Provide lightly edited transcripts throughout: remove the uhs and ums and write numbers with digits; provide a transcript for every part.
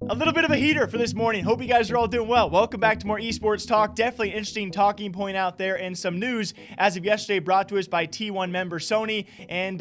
A little bit of a heater for this morning. Hope you guys are all doing well. Welcome back to more esports talk. Definitely an interesting talking point out there, and some news as of yesterday brought to us by T1 member Sony, and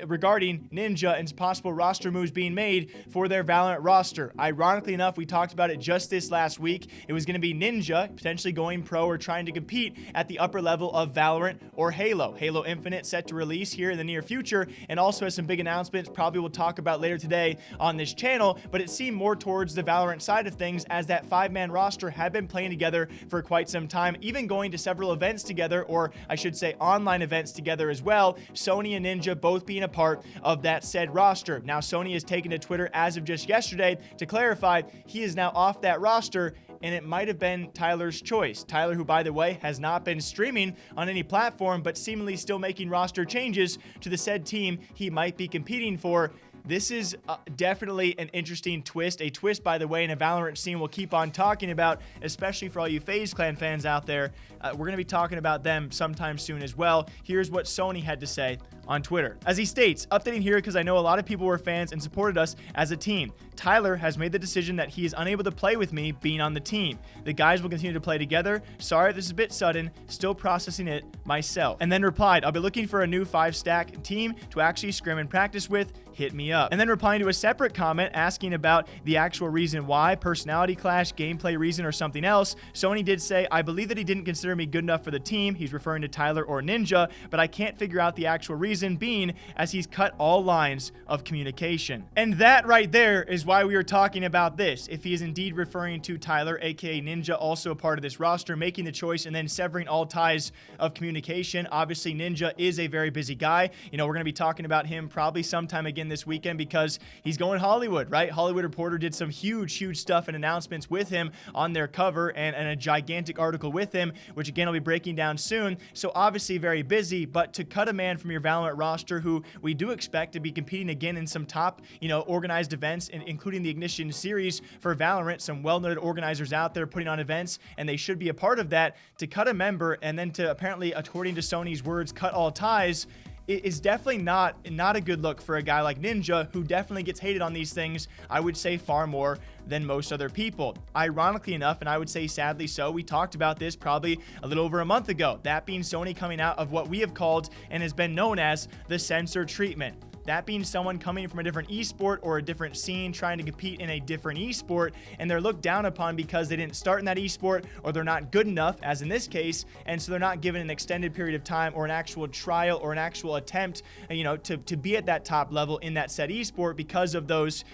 regarding Ninja and possible roster moves being made for their Valorant roster. Ironically enough, we talked about it just this last week. It was going to be Ninja potentially going pro or trying to compete at the upper level of Valorant or Halo. Halo Infinite set to release here in the near future, and also has some big announcements probably we'll talk about later today on this channel, but it seemed more towards the Valorant side of things, as that 5-man roster had been playing together for quite some time, even going to several events together, or I should say online events together as well. Sony and Ninja both being a part of that said roster. Now Sony has taken to Twitter as of just yesterday to clarify he is now off that roster, and it might have been Tyler's choice. Tyler, who by the way has not been streaming on any platform, but seemingly still making roster changes to the said team he might be competing for. This is definitely an interesting twist. A twist, by the way, in a Valorant scene we'll keep on talking about, especially for all you FaZe Clan fans out there. We're going to be talking about them sometime soon as well. Here's what Sony had to say on Twitter. As he states, updating here because I know a lot of people were fans and supported us as a team. Tyler has made the decision that he is unable to play with me being on the team. The guys will continue to play together. Sorry, this is a bit sudden. Still processing it myself. And then replied, I'll be looking for a new 5-stack team to actually scrim and practice with. Hit me up. And then replying to a separate comment asking about the actual reason why, personality clash, gameplay reason, or something else. Sony did say, I believe that he didn't consider me good enough for the team. He's referring to Tyler or Ninja, but I can't figure out the actual reason being, as he's cut all lines of communication. And that right there is why we are talking about this. If he is indeed referring to Tyler, aka Ninja, also a part of this roster, making the choice and then severing all ties of communication. Obviously Ninja is a very busy guy. You know, we're going to be talking about him probably sometime again this weekend because he's going Hollywood, right? Hollywood Reporter did some huge stuff and announcements with him on their cover, and a gigantic article with him, which again I'll be breaking down soon. So obviously very busy, but to cut a man from your Valorant roster who we do expect to be competing again in some top, organized events, including the Ignition series for Valorant, some well-noted organizers out there putting on events, and they should be a part of that. To cut a member and then to apparently, according to Sony's words, cut all ties, it is definitely not a good look for a guy like Ninja, who definitely gets hated on these things, I would say far more than most other people. Ironically enough, and I would say sadly so, we talked about this probably a little over a month ago, that being Sony coming out of what we have called and has been known as the censor treatment. That being someone coming from a different esport or a different scene trying to compete in a different esport, and they're looked down upon because they didn't start in that esport, or they're not good enough, as in this case, and so they're not given an extended period of time or an actual trial or an actual attempt, to be at that top level in that said esport because of those,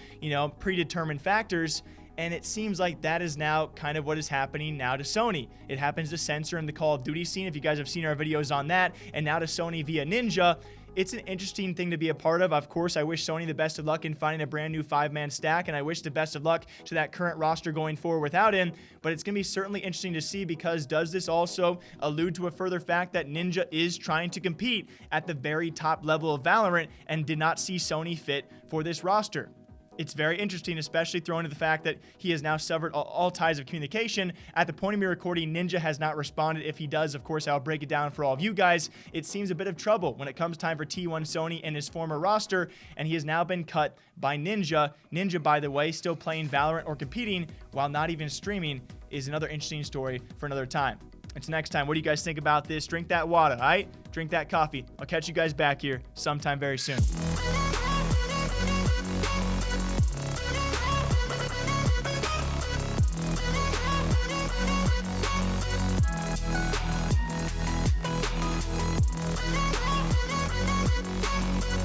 predetermined factors. And it seems like that is now kind of what is happening now to Sony. It happens to Censor in the Call of Duty scene, if you guys have seen our videos on that, and now to Sony via Ninja. It's an interesting thing to be a part of. Of course, I wish Sony the best of luck in finding a brand new 5-man stack, and I wish the best of luck to that current roster going forward without him, but it's going to be certainly interesting to see, because does this also allude to a further fact that Ninja is trying to compete at the very top level of Valorant and did not see Sony fit for this roster? It's very interesting, especially thrown into the fact that he has now severed all ties of communication. At the point of me recording, Ninja has not responded. If he does, of course, I'll break it down for all of you guys. It seems a bit of trouble when it comes time for T1 Sony and his former roster, and he has now been cut by Ninja. Ninja, by the way, still playing Valorant or competing while not even streaming, is another interesting story for another time. Until next time, what do you guys think about this? Drink that water, all right? Drink that coffee. I'll catch you guys back here sometime very soon.